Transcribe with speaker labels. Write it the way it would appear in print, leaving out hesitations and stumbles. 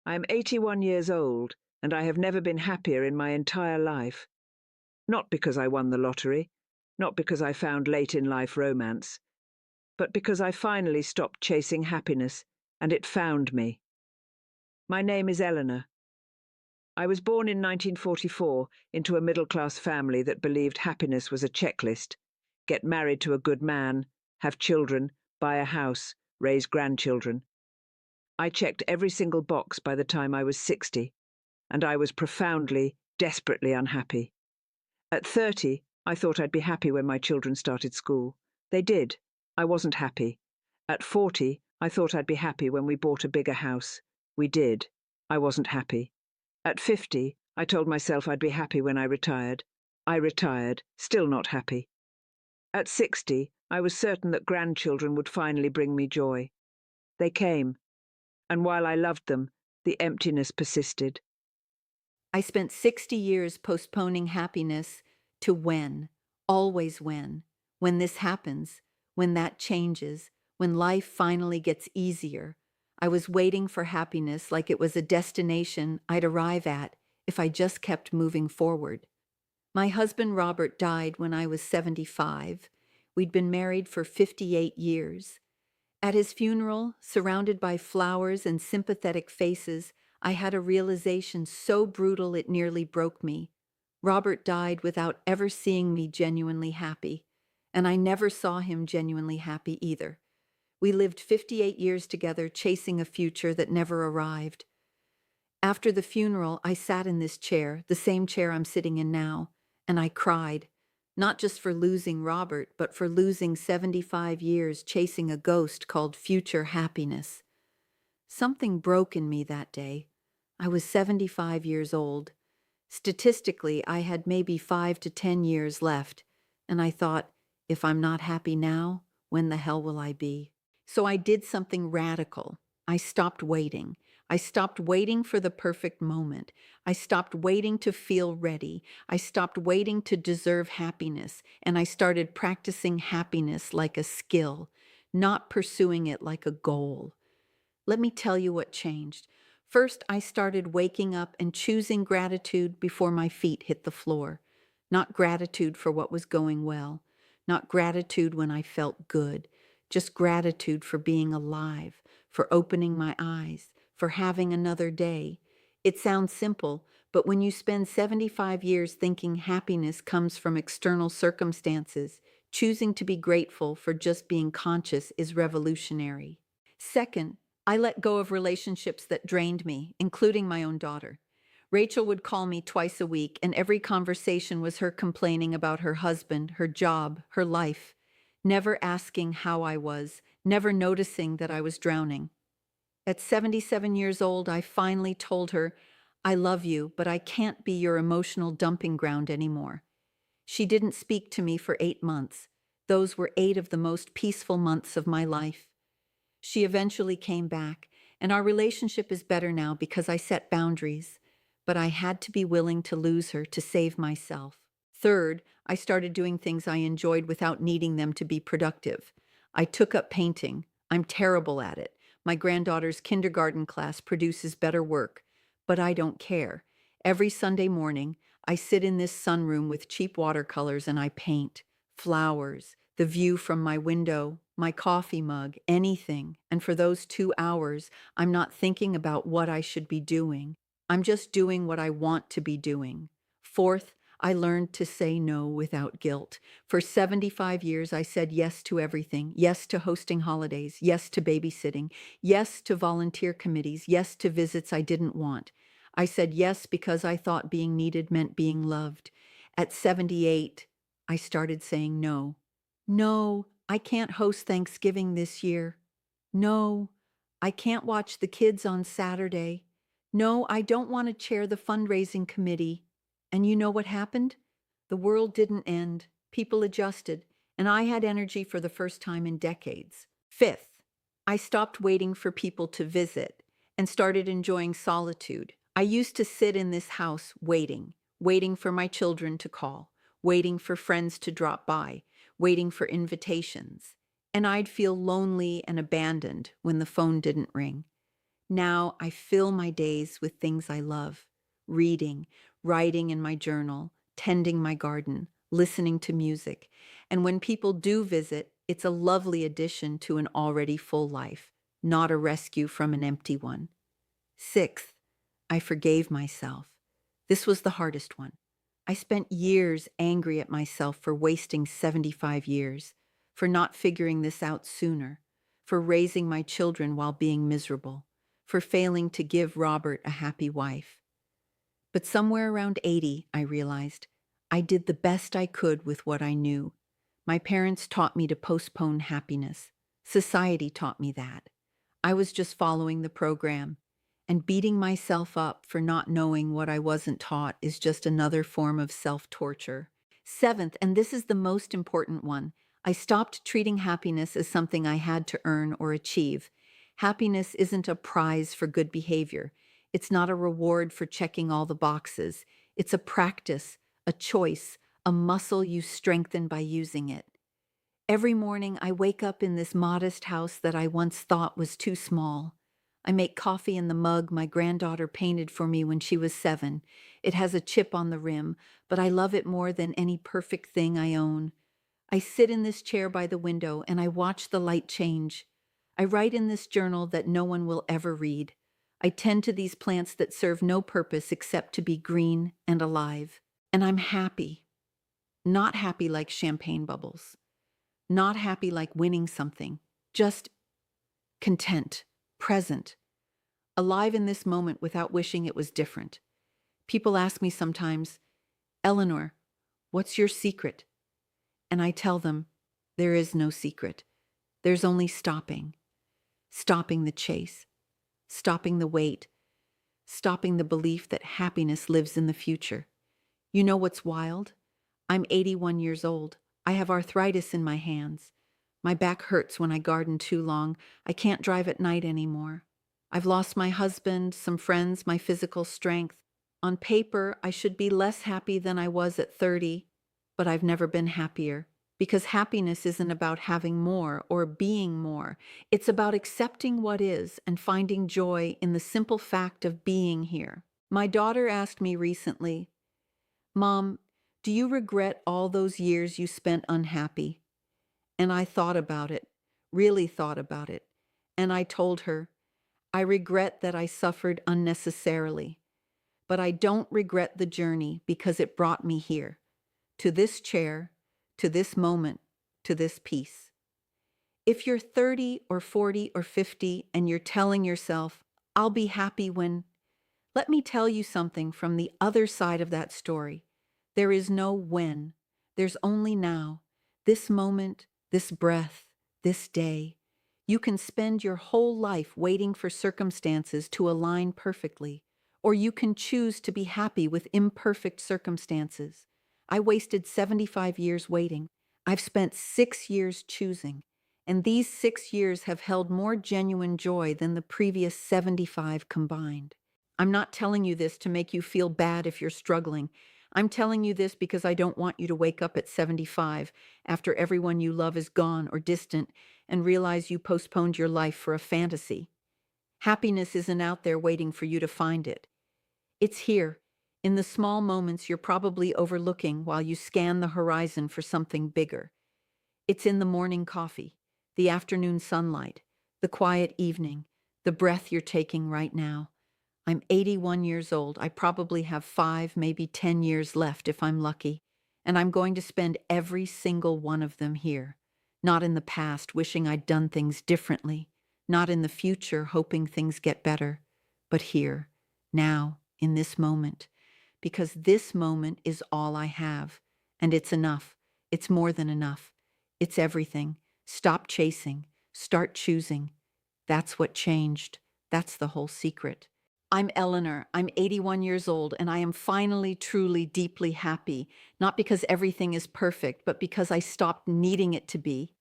Speaker 1: I am 81 years old, and I have never been happier in my entire life. Not because I won the lottery, not because I found late-in-life romance, but because I finally stopped chasing happiness, and it found me. My name is Eleanor. I was born in 1944 into a middle-class family that believed happiness was a checklist. Get married to a good man, have children, buy a house, raise grandchildren. I checked every single box by the time I was 60, and I was profoundly, desperately unhappy. At 30, I thought I'd be happy when my children started school. They did. I wasn't happy. At 40, I thought I'd be happy when we bought a bigger house. We did. I wasn't happy. At 50, I told myself I'd be happy when I retired. I retired, still not happy. At 60, I was certain that grandchildren would finally bring me joy. They came, and while I loved them, the emptiness persisted.
Speaker 2: I spent 60 years postponing happiness to when, always when this happens, when that changes, when life finally gets easier. I was waiting for happiness like it was a destination I'd arrive at if I just kept moving forward. My husband Robert died when I was 75. We'd been married for 58 years. At his funeral, surrounded by flowers and sympathetic faces, I had a realization so brutal it nearly broke me. Robert died without ever seeing me genuinely happy, and I never saw him genuinely happy either. We lived 58 years together, chasing a future that never arrived. After the funeral, I sat in this chair, the same chair I'm sitting in now, and I cried. Not just for losing Robert, but for losing 75 years chasing a ghost called future happiness. Something broke in me that day. I was 75 years old. Statistically, I had maybe 5 to 10 years left, and I thought, if I'm not happy now, when the hell will I be? So I did something radical. I stopped waiting. I stopped waiting for the perfect moment. I stopped waiting to feel ready. I stopped waiting to deserve happiness, and I started practicing happiness like a skill, not pursuing it like a goal. Let me tell you what changed. First, I started waking up and choosing gratitude before my feet hit the floor. Not gratitude for what was going well, not gratitude when I felt good, just gratitude for being alive, for opening my eyes, for having another day. It sounds simple, but when you spend 75 years thinking happiness comes from external circumstances, choosing to be grateful for just being conscious is revolutionary. Second, I let go of relationships that drained me, including my own daughter. Rachel would call me twice a week, and every conversation was her complaining about her husband, her job, her life, never asking how I was, never noticing that I was drowning. At 77 years old, I finally told her, I love you, but I can't be your emotional dumping ground anymore. She didn't speak to me for 8 months. Those were 8 of the most peaceful months of my life. She eventually came back, and our relationship is better now because I set boundaries, but I had to be willing to lose her to save myself. Third, I started doing things I enjoyed without needing them to be productive. I took up painting. I'm terrible at it. My granddaughter's kindergarten class produces better work, but I don't care. Every Sunday morning, I sit in this sunroom with cheap watercolors and I paint. Flowers, the view from my window, my coffee mug, anything. And for those 2 hours, I'm not thinking about what I should be doing. I'm just doing what I want to be doing. Fourth, I learned to say no without guilt. For 75 years, I said yes to everything. Yes to hosting holidays. Yes to babysitting. Yes to volunteer committees. Yes to visits I didn't want. I said yes because I thought being needed meant being loved. At 78, I started saying no. No, I can't host Thanksgiving this year. No, I can't watch the kids on Saturday. No, I don't want to chair the fundraising committee. And you know what happened? The world didn't end. People adjusted, and I had energy for the first time in decades. Fifth, I stopped waiting for people to visit and started enjoying solitude. I used to sit in this house waiting for my children to call, waiting for friends to drop by, waiting for invitations. And I'd feel lonely and abandoned when the phone didn't ring. Now I fill my days with things I love: reading, writing in my journal, tending my garden, listening to music. And when people do visit, it's a lovely addition to an already full life, not a rescue from an empty one. Sixth, I forgave myself. This was the hardest one. I spent years angry at myself for wasting 75 years, for not figuring this out sooner, for raising my children while being miserable, for failing to give Robert a happy wife. But somewhere around 80, I realized I did the best I could with what I knew. My parents taught me to postpone happiness. Society taught me that. I was just following the program, and beating myself up for not knowing what I wasn't taught is just another form of self-torture. Seventh, and this is the most important one, I stopped treating happiness as something I had to earn or achieve. Happiness isn't a prize for good behavior. It's not a reward for checking all the boxes. It's a practice, a choice, a muscle you strengthen by using it. Every morning, I wake up in this modest house that I once thought was too small. I make coffee in the mug my granddaughter painted for me when she was 7. It has a chip on the rim, but I love it more than any perfect thing I own. I sit in this chair by the window and I watch the light change. I write in this journal that no one will ever read. I tend to these plants that serve no purpose except to be green and alive. And I'm happy. Not happy like champagne bubbles. Not happy like winning something. Just content, present, alive in this moment without wishing it was different. People ask me sometimes, Eleanor, what's your secret? And I tell them, there is no secret. There's only stopping. Stopping the chase. Stopping the wait. Stopping the belief that happiness lives in the future. You know what's wild? I'm 81 years old. I have arthritis in my hands. My back hurts when I garden too long. I can't drive at night anymore. I've lost my husband, some friends, my physical strength. On paper, I should be less happy than I was at 30, but I've never been happier. Because happiness isn't about having more or being more. It's about accepting what is and finding joy in the simple fact of being here. My daughter asked me recently, Mom, do you regret all those years you spent unhappy? And I thought about it, really thought about it. And I told her, I regret that I suffered unnecessarily, but I don't regret the journey because it brought me here, to this chair, to this moment, to this peace. If you're 30 or 40 or 50 and you're telling yourself, I'll be happy when, let me tell you something from the other side of that story. There is no when. There's only now. This moment, this breath, this day. You can spend your whole life waiting for circumstances to align perfectly, or you can choose to be happy with imperfect circumstances. I wasted 75 years waiting. I've spent 6 years choosing, and these 6 years have held more genuine joy than the previous 75 combined. I'm not telling you this to make you feel bad if you're struggling. I'm telling you this because I don't want you to wake up at 75 after everyone you love is gone or distant and realize you postponed your life for a fantasy. Happiness isn't out there waiting for you to find it. It's here, in the small moments you're probably overlooking while you scan the horizon for something bigger. It's in the morning coffee, the afternoon sunlight, the quiet evening, the breath you're taking right now. I'm 81 years old. I probably have 5, maybe 10 years left if I'm lucky, and I'm going to spend every single one of them here. Not in the past, wishing I'd done things differently. Not in the future, hoping things get better. But here, now, in this moment. Because this moment is all I have. And it's enough. It's more than enough. It's everything. Stop chasing. Start choosing. That's what changed. That's the whole secret. I'm Eleanor. I'm 81 years old, and I am finally, truly, deeply happy. Not because everything is perfect, but because I stopped needing it to be.